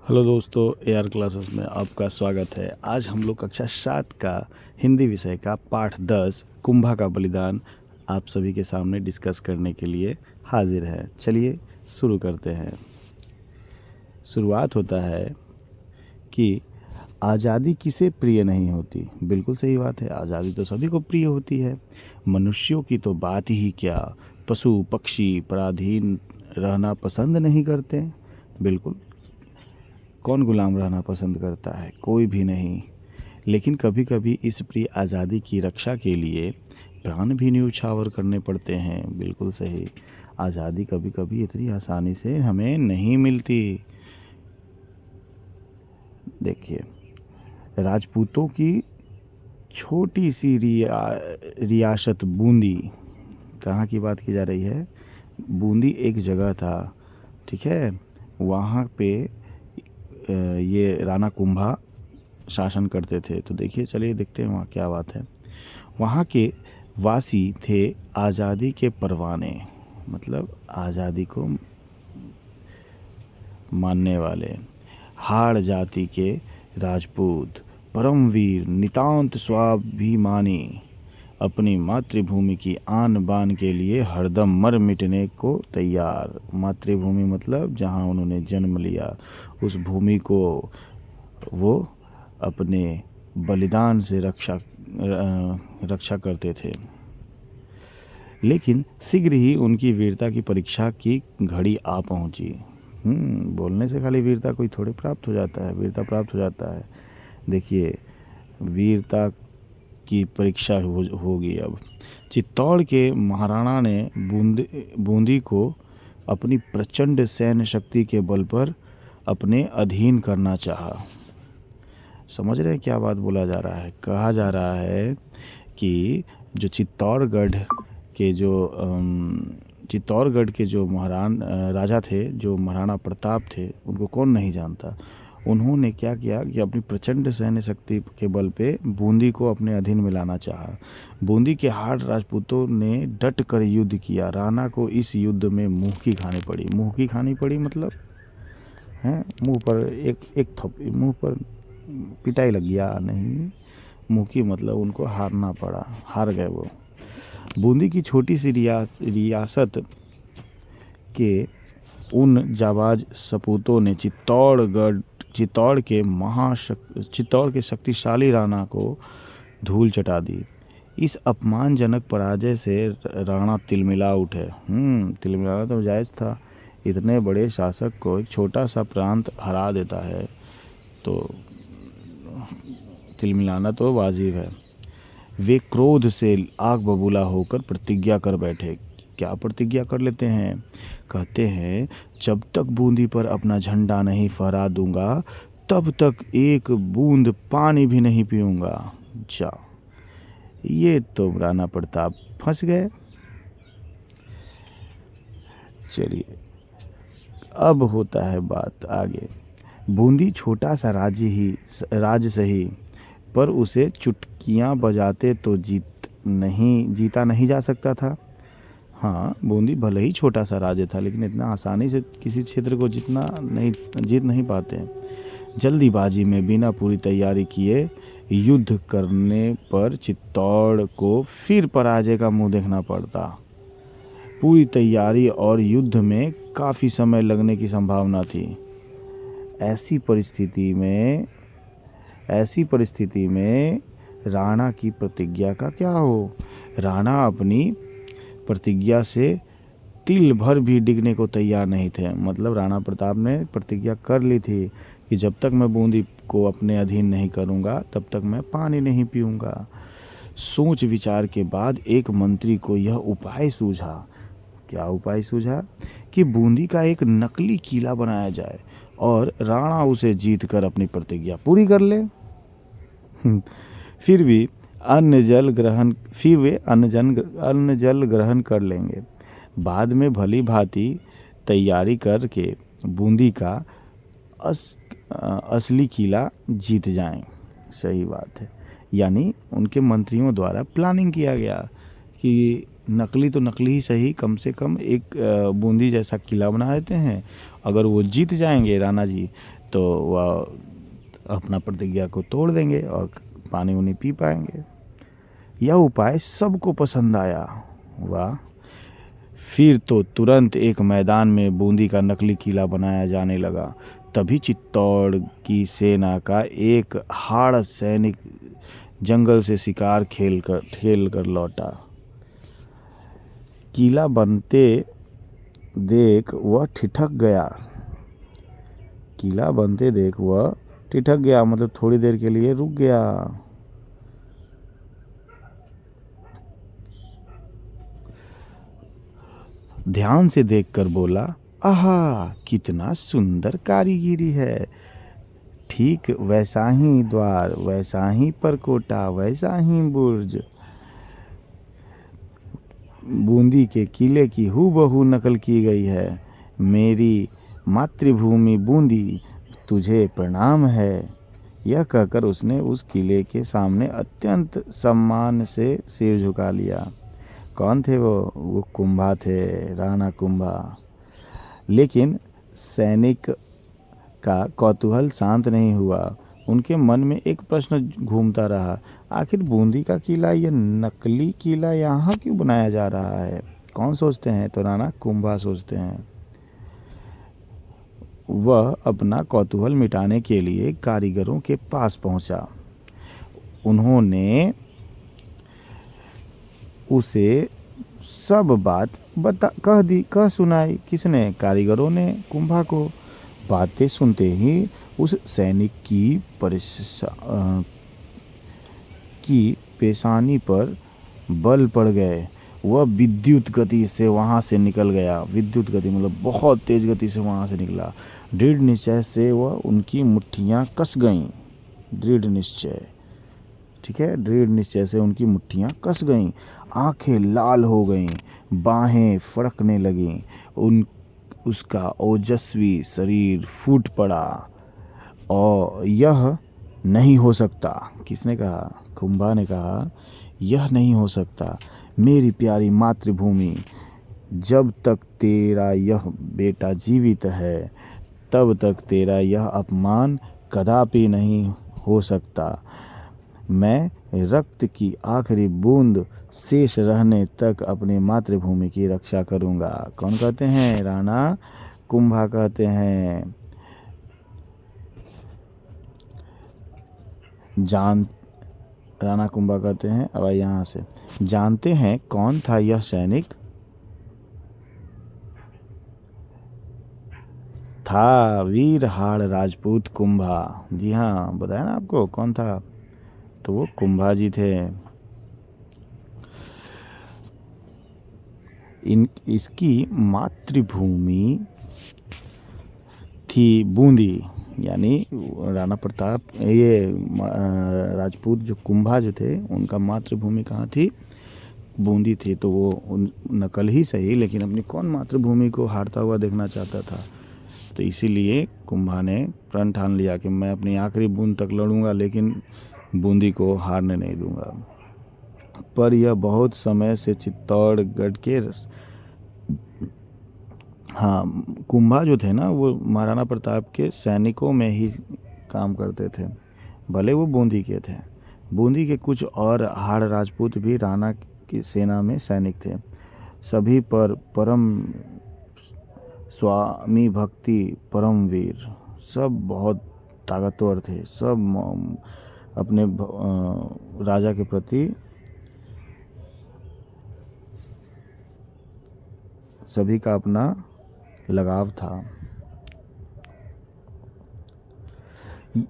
Hello दोस्तों, AR classes में आपका स्वागत है। आज हम लोग कक्षा 7 का हिंदी विषय का पाठ 10 कुंभा का बलिदान आप सभी के सामने डिस्कस करने के लिए हाजिर हैं। चलिए शुरू करते हैं। शुरुआत होता है कि आज़ादी किसे प्रिय नहीं होती। बिल्कुल सही बात है, आज़ादी तो सभी को प्रिय होती है। मनुष्यों की तो बात ही क्या, पशु पक्षी पराधीन रहना पसंद नहीं करते। बिल्कुल, कौन गुलाम रहना पसंद करता है? कोई भी नहीं। लेकिन कभी कभी इस प्रिय आज़ादी की रक्षा के लिए प्राण भी न्यौछावर करने पड़ते हैं। बिल्कुल सही, आज़ादी कभी कभी इतनी आसानी से हमें नहीं मिलती। देखिए, राजपूतों की छोटी सी रियासत बूंदी, कहाँ की बात की जा रही है? बूंदी एक जगह था, ठीक है। वहाँ पे ये राणा कुंभा शासन करते थे। तो देखिए, चलिए देखते हैं वहाँ क्या बात है। वहाँ के वासी थे आज़ादी के परवाने, मतलब आज़ादी को मानने वाले। हाड़ जाति के राजपूत, परमवीर, नितांत स्वाभिमानी, अपनी मातृभूमि की आन बान के लिए हरदम मर मिटने को तैयार। मातृभूमि मतलब जहाँ उन्होंने जन्म लिया, उस भूमि को वो अपने बलिदान से रक्षा करते थे। लेकिन शीघ्र ही उनकी वीरता की परीक्षा की घड़ी आ पहुंची। बोलने से खाली वीरता कोई थोड़े प्राप्त हो जाता है, वीरता प्राप्त हो जाता है। देखिए, वीरता की परीक्षा होगी अब। चित्तौड़ के महाराणा ने बूंदी को अपनी प्रचंड सैन्य शक्ति के बल पर अपने अधीन करना चाहा। समझ रहे हैं क्या बात बोला जा रहा है? कहा जा रहा है कि जो चित्तौड़गढ़ के जो राजा थे, जो महाराणा प्रताप थे, उनको कौन नहीं जानता। उन्होंने क्या किया कि अपनी प्रचंड सैन्य शक्ति के बल पे बूंदी को अपने अधीन में लाना चाहा। बूंदी के हाड़ राजपूतों ने डट कर युद्ध किया। राणा को इस युद्ध में मुँह की खानी पड़ी मतलब हैं, मुँह पर मुँह पर पिटाई लग गया नहीं, मुँह की मतलब उनको हारना पड़ा, हार गए वो। बूंदी की छोटी सी रियासत के उन जाबाज सपूतों ने चित्तौड़ के शक्तिशाली राणा को धूल चटा दी। इस अपमानजनक पराजय से राणा तिलमिला उठे। तिलमिलाना तो जायज़ था, इतने बड़े शासक को एक छोटा सा प्रांत हरा देता है तो तिलमिलाना तो वाजिब है। वे क्रोध से आग बबूला होकर प्रतिज्ञा कर बैठे। क्या प्रतिज्ञा कर लेते हैं? कहते हैं, जब तक बूंदी पर अपना झंडा नहीं फहरा दूंगा, तब तक एक बूंद पानी भी नहीं पीऊंगा। जा, ये तो राणा प्रताप फंस गए। चलिए, अब होता है बात आगे। बूंदी छोटा सा राज्य सही, पर उसे चुटकियां बजाते तो जीता नहीं जा सकता था। हाँ, बूंदी भले ही छोटा सा राज्य था, लेकिन इतना आसानी से किसी क्षेत्र को जीत नहीं पाते। जल्दीबाजी में बिना पूरी तैयारी किए युद्ध करने पर चित्तौड़ को फिर पराजय का मुंह देखना पड़ता। पूरी तैयारी और युद्ध में काफ़ी समय लगने की संभावना थी। ऐसी परिस्थिति में राणा की प्रतिज्ञा का क्या हो? राणा अपनी प्रतिज्ञा से तिल भर भी डिगने को तैयार नहीं थे। मतलब राणा प्रताप ने प्रतिज्ञा कर ली थी कि जब तक मैं बूंदी को अपने अधीन नहीं करूंगा, तब तक मैं पानी नहीं पीऊंगा। सोच विचार के बाद एक मंत्री को यह उपाय सूझा। क्या उपाय सूझा? कि बूंदी का एक नकली किला बनाया जाए और राणा उसे जीत कर अपनी प्रतिज्ञा पूरी कर ले। फिर वे अन्न जल ग्रहण कर लेंगे। बाद में भली भांति तैयारी करके बूंदी का असली किला जीत जाएं। सही बात है, यानी उनके मंत्रियों द्वारा प्लानिंग किया गया कि नकली तो नकली ही सही, कम से कम एक बूंदी जैसा किला बना देते हैं। अगर वो जीत जाएंगे राणा जी, तो वह अपना प्रतिज्ञा को तोड़ देंगे और पानी उन्हीं पी पाएंगे। यह उपाय सबको पसंद आया। वाह! फिर तो तुरंत एक मैदान में बूंदी का नकली किला बनाया जाने लगा। तभी चित्तौड़ की सेना का एक हाड़ सैनिक जंगल से शिकार खेल कर लौटा। किला बनते देख वह ठिठक गया। मतलब थोड़ी देर के लिए रुक गया। ध्यान से देखकर बोला, आहा, कितना सुंदर कारीगिरी है। ठीक वैसा ही द्वार, वैसा ही परकोटा, वैसा ही बुर्ज। बूंदी के किले की हूबहू नकल की गई है। मेरी मातृभूमि बूंदी, तुझे प्रणाम है। यह कहकर उसने उस किले के सामने अत्यंत सम्मान से सिर झुका लिया। कौन थे वो कुंभा थे, राणा कुंभा। लेकिन सैनिक का कौतूहल शांत नहीं हुआ। उनके मन में एक प्रश्न घूमता रहा, आखिर बूंदी का किला, यह नकली किला यहाँ क्यों बनाया जा रहा है? कौन सोचते हैं? तो राणा कुंभा सोचते हैं। वह अपना कौतूहल मिटाने के लिए कारीगरों के पास पहुंचा। उन्होंने उसे सब बात कह सुनाई। किसने? कारीगरों ने कुंभा को। बातें सुनते ही उस सैनिक की पेशानी पर बल पड़ गए। वह विद्युत गति से वहाँ से निकल गया। विद्युत गति मतलब बहुत तेज गति से वहाँ से निकला। दृढ़ निश्चय से वह उनकी मुट्ठियाँ कस गईं। दृढ़ निश्चय, ठीक है, दृढ़ निश्चय से उनकी मुट्ठियाँ कस गईं। आंखें लाल हो गईं, बाहें फड़कने लगीं। उसका ओजस्वी शरीर फूट पड़ा। और यह नहीं हो सकता। किसने कहा? कुंभा ने कहा, यह नहीं हो सकता। मेरी प्यारी मातृभूमि, जब तक तेरा यह बेटा जीवित है तब तक तेरा यह अपमान कदापि नहीं हो सकता। मैं रक्त की आखिरी बूंद शेष रहने तक अपनी मातृभूमि की रक्षा करूंगा। कौन कहते हैं? राणा कुंभा कहते हैं। राणा कुंभा कहते हैं। अब यहाँ से जानते हैं कौन था यह सैनिक? था वीर हाड़ राजपूत कुंभा। जी हाँ, बताया ना आपको कौन था, तो वो कुंभा जी थे। इसकी मातृभूमि थी बूंदी, यानी राणा प्रताप, ये राजपूत जो कुंभा जो थे उनका मातृभूमि कहाँ थी? बूंदी थी। तो वो नकल ही सही, लेकिन अपनी कौन मातृभूमि को हारता हुआ देखना चाहता था। तो इसीलिए कुंभा ने प्रण ठान लिया कि मैं अपनी आखिरी बूंद तक लड़ूंगा, लेकिन बूंदी को हारने नहीं दूंगा। पर यह बहुत समय से चित्तौड़गढ़ के कुंभा जो थे ना, वो महाराणा प्रताप के सैनिकों में ही काम करते थे, भले वो बूंदी के थे। बूंदी के कुछ और हाड़ राजपूत भी राणा की सेना में सैनिक थे। सभी पर परम स्वामी भक्ति, परम वीर, सब बहुत ताकतवर थे। सब अपने राजा के प्रति सभी का अपना लगाव था।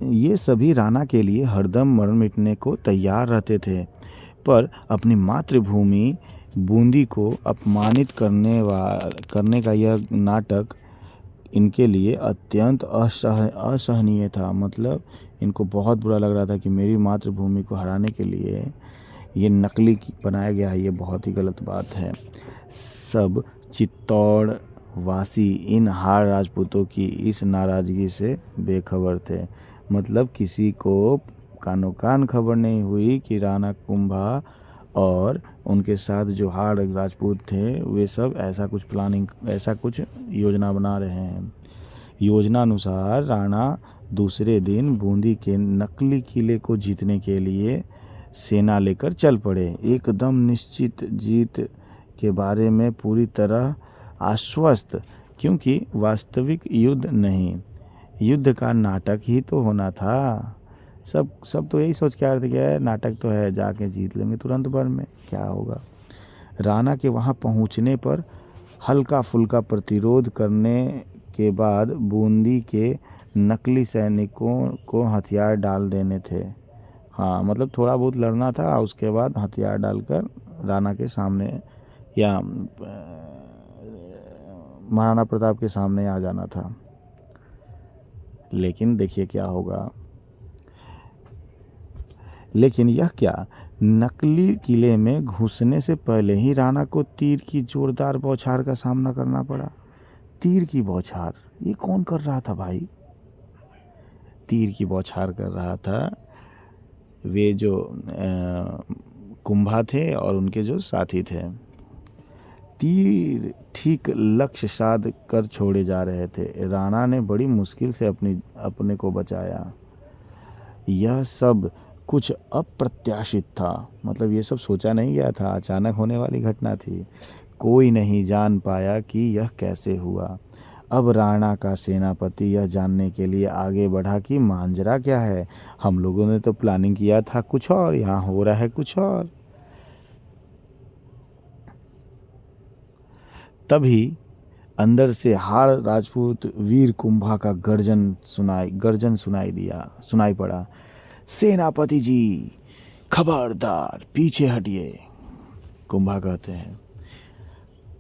ये सभी राणा के लिए हरदम मरण मिटने को तैयार रहते थे, पर अपनी मातृभूमि बूंदी को अपमानित करने का यह नाटक इनके लिए अत्यंत असहनीय था। मतलब इनको बहुत बुरा लग रहा था कि मेरी मातृभूमि को हराने के लिए ये नकली बनाया गया है, ये बहुत ही गलत बात है। सब चित्तौड़ वासी इन हाड़ राजपूतों की इस नाराज़गी से बेखबर थे। मतलब किसी को कानो कान खबर नहीं हुई कि राणा कुंभा और उनके साथ जो हाड़ राजपूत थे वे सब ऐसा कुछ योजना बना रहे हैं। योजनानुसार राणा दूसरे दिन बूंदी के नकली किले को जीतने के लिए सेना लेकर चल पड़े, एकदम निश्चित जीत के बारे में पूरी तरह आश्वस्त, क्योंकि वास्तविक युद्ध नहीं, युद्ध का नाटक ही तो होना था। सब तो यही सोच के अर्थ गया है, नाटक तो है, जाके जीत लेंगे तुरंत भर में, क्या होगा। राणा के वहाँ पहुँचने पर हल्का फुल्का प्रतिरोध करने के बाद बूंदी के नकली सैनिकों को हथियार डाल देने थे। हाँ, मतलब थोड़ा बहुत लड़ना था, उसके बाद हथियार डालकर राणा के सामने या महाराणा प्रताप के सामने आ जाना था। लेकिन देखिए क्या होगा। लेकिन यह क्या, नकली किले में घुसने से पहले ही राणा को तीर की जोरदार बौछार का सामना करना पड़ा। तीर की बौछार, ये कौन कर रहा था भाई? तीर की बौछार कर रहा था वे जो कुंभा थे और उनके जो साथी थे। तीर ठीक लक्ष्य साध कर छोड़े जा रहे थे। राणा ने बड़ी मुश्किल से अपने को बचाया। यह सब कुछ अप्रत्याशित था, मतलब ये सब सोचा नहीं गया था, अचानक होने वाली घटना थी। कोई नहीं जान पाया कि यह कैसे हुआ। अब राणा का सेनापति यह जानने के लिए आगे बढ़ा कि मांजरा क्या है। हम लोगों ने तो प्लानिंग किया था कुछ और, यहाँ हो रहा है कुछ और। तभी अंदर से हाड़ राजपूत वीर कुंभा का गर्जन सुनाई पड़ा। सेनापति जी, खबरदार, पीछे हटिए। कुंभा कहते हैं,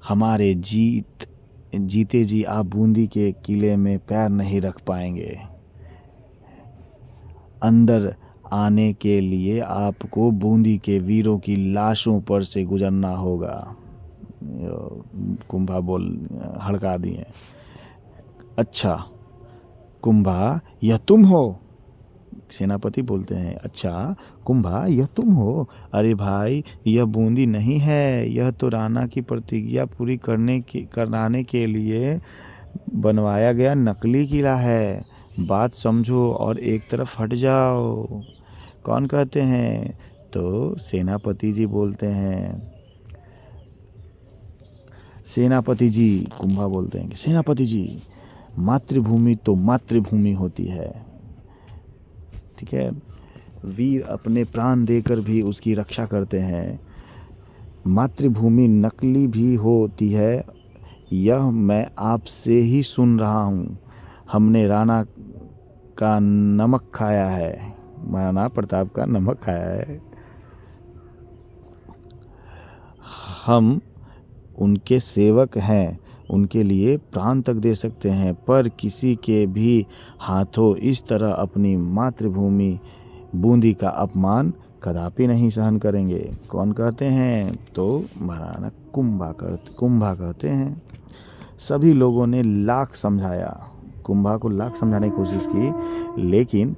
हमारे जीते जी आप बूंदी के किले में पैर नहीं रख पाएंगे। अंदर आने के लिए आपको बूंदी के वीरों की लाशों पर से गुजरना होगा। कुंभा हड़का दिए। अच्छा कुंभा, यह तुम हो? सेनापति बोलते हैं, अच्छा कुंभा, यह तुम हो? अरे भाई, यह बूंदी नहीं है, यह तो राणा की प्रतिज्ञा पूरी कराने के लिए बनवाया गया नकली किला है। बात समझो और एक तरफ हट जाओ। कौन कहते हैं? तो सेनापति जी बोलते हैं। सेनापति जी, कुंभा बोलते हैं कि सेनापति जी, मातृभूमि तो मातृभूमि होती है, ठीक है। वीर अपने प्राण देकर भी उसकी रक्षा करते हैं। मातृभूमि नकली भी होती है, यह मैं आपसे ही सुन रहा हूँ। हमने राणा का नमक खाया है, महाराणा प्रताप का नमक खाया है। हम उनके सेवक हैं, उनके लिए प्राण तक दे सकते हैं, पर किसी के भी हाथों इस तरह अपनी मातृभूमि बूंदी का अपमान कदापि नहीं सहन करेंगे। कौन कहते हैं? तो महाराणा कुंभा कहते हैं। सभी लोगों ने लाख समझाया, कुंभा को लाख समझाने की कोशिश की, लेकिन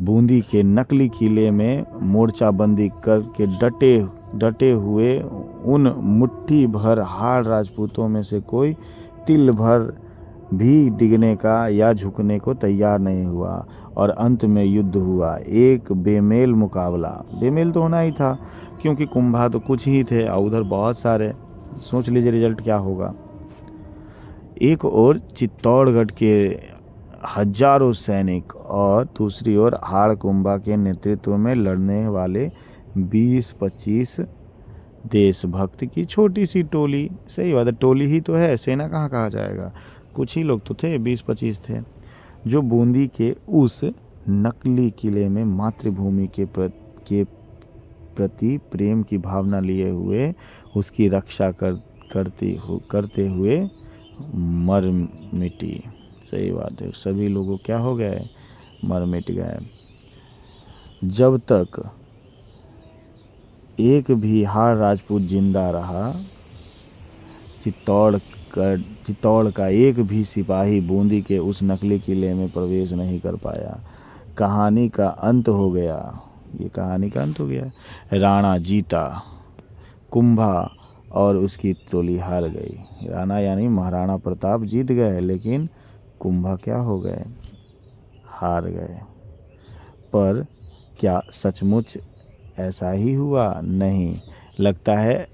बूंदी के नकली किले में मोर्चाबंदी करके डटे हुए उन मुट्ठी भर हाड़ राजपूतों में से कोई तिल भर भी डिगने का या झुकने को तैयार नहीं हुआ और अंत में युद्ध हुआ। एक बेमेल मुकाबला। बेमेल तो होना ही था, क्योंकि कुंभा तो कुछ ही थे और उधर बहुत सारे। सोच लीजिए रिजल्ट क्या होगा। एक ओर चित्तौड़गढ़ के हजारों सैनिक और दूसरी ओर हाड़ कुंभा के नेतृत्व में लड़ने वाले 20-25 देशभक्त की छोटी सी टोली। सही बात है, टोली ही तो है, सेना कहाँ कहा जाएगा। कुछ ही लोग तो थे, 20-25 थे, जो बूंदी के उस नकली किले में मातृभूमि के प्रति प्रेम की भावना लिए हुए उसकी रक्षा करते हुए मर मिटी। सही बात है, सभी लोग क्या हो गए? मर मिट गए। जब तक एक भी हाड़ राजपूत जिंदा रहा, चित्तौड़ का एक भी सिपाही बूंदी के उस नकली किले में प्रवेश नहीं कर पाया। कहानी का अंत हो गया। ये कहानी का अंत हो गया। राणा जीता, कुंभा और उसकी टोली हार गई। राणा यानी महाराणा प्रताप जीत गए, लेकिन कुंभा क्या हो गए, हार गए। पर क्या सचमुच ऐसा ही हुआ? नहीं, लगता है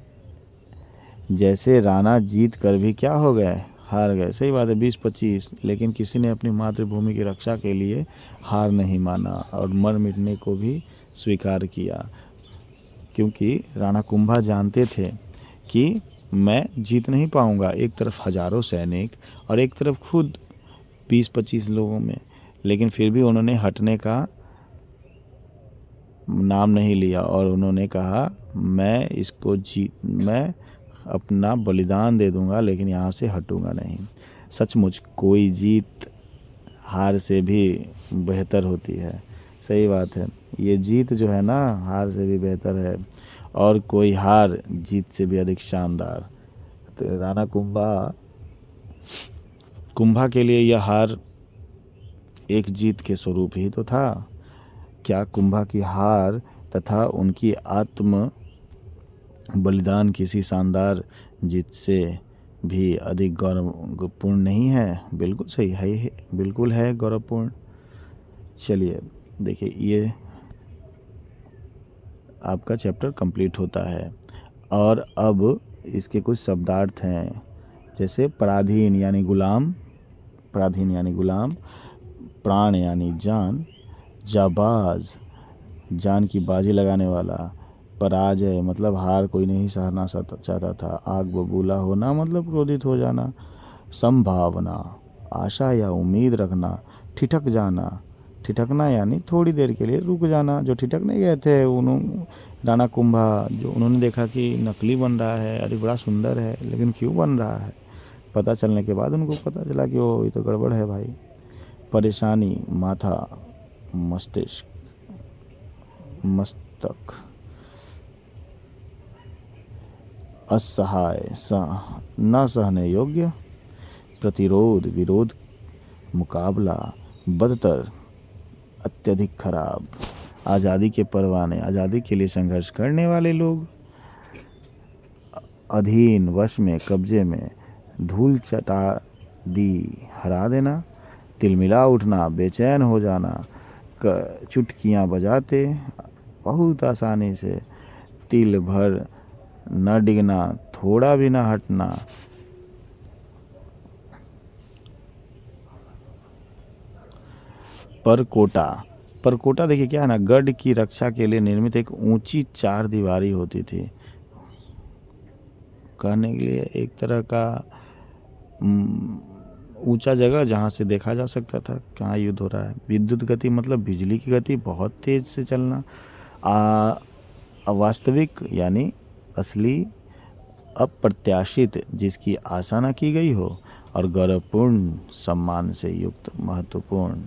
जैसे राणा जीत कर भी क्या हो गए, हार गए। सही बात है, 20-25, लेकिन किसी ने अपनी मातृभूमि की रक्षा के लिए हार नहीं माना और मर मिटने को भी स्वीकार किया, क्योंकि राणा कुंभा जानते थे कि मैं जीत नहीं पाऊंगा। एक तरफ हजारों सैनिक और एक तरफ खुद 20-25 लोगों में, लेकिन फिर भी उन्होंने हटने का नाम नहीं लिया और उन्होंने कहा मैं अपना बलिदान दे दूंगा, लेकिन यहाँ से हटूंगा नहीं। सचमुच कोई जीत हार से भी बेहतर होती है। सही बात है, ये जीत जो है ना हार से भी बेहतर है, और कोई हार जीत से भी अधिक शानदार। तो राणा कुंभा के लिए यह हार एक जीत के स्वरूप ही तो था। क्या कुंभा की हार तथा उनकी आत्म बलिदान किसी शानदार जीत से भी अधिक गौरवपूर्ण नहीं है? बिल्कुल सही है, बिल्कुल है गौरवपूर्ण। चलिए देखिए, ये आपका चैप्टर कंप्लीट होता है और अब इसके कुछ शब्दार्थ हैं, जैसे पराधीन यानी गुलाम, प्राण यानी जान, जाबाज जान की बाजी लगाने वाला, पराजय मतलब हार कोई नहीं सहना चाहता था, आग बबूला होना मतलब क्रोधित हो जाना, संभावना आशा या उम्मीद रखना, ठिठकना यानी थोड़ी देर के लिए रुक जाना। जो ठिठक नहीं गए थे राणा कुंभा, जो उन्होंने देखा कि नकली बन रहा है, अरे बड़ा सुंदर है, लेकिन क्यों बन रहा है, पता चलने के बाद उनको पता चला कि वो ये तो गड़बड़ है भाई। परेशानी माथा, मस्तक, असहाय न सहने योग्य, प्रतिरोध विरोध, मुकाबला, बदतर अत्यधिक खराब, आज़ादी के परवाने आज़ादी के लिए संघर्ष करने वाले लोग, अधीन वश में कब्जे में, धूल चटा दी हरा देना, तिलमिला उठना बेचैन हो जाना, चुटकियाँ बजाते बहुत आसानी से, तिल भर न डिगना, थोड़ा भी न हटना, परकोटा देखिए क्या है ना, गढ़ की रक्षा के लिए निर्मित एक ऊंची 4 दीवारी होती थी। कहने के लिए एक तरह का ऊंचा जगह जहां से देखा जा सकता था कहाँ युद्ध हो रहा है। विद्युत गति मतलब बिजली की गति, बहुत तेज से चलना। अवास्तविक यानी असली, अप्रत्याशित जिसकी आशा न की गई हो, और गौरवपूर्ण सम्मान से युक्त, महत्वपूर्ण।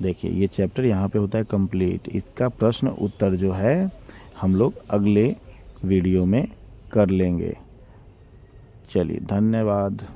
देखिए ये चैप्टर यहाँ पे होता है कंप्लीट। इसका प्रश्न उत्तर जो है हम लोग अगले वीडियो में कर लेंगे। चलिए धन्यवाद।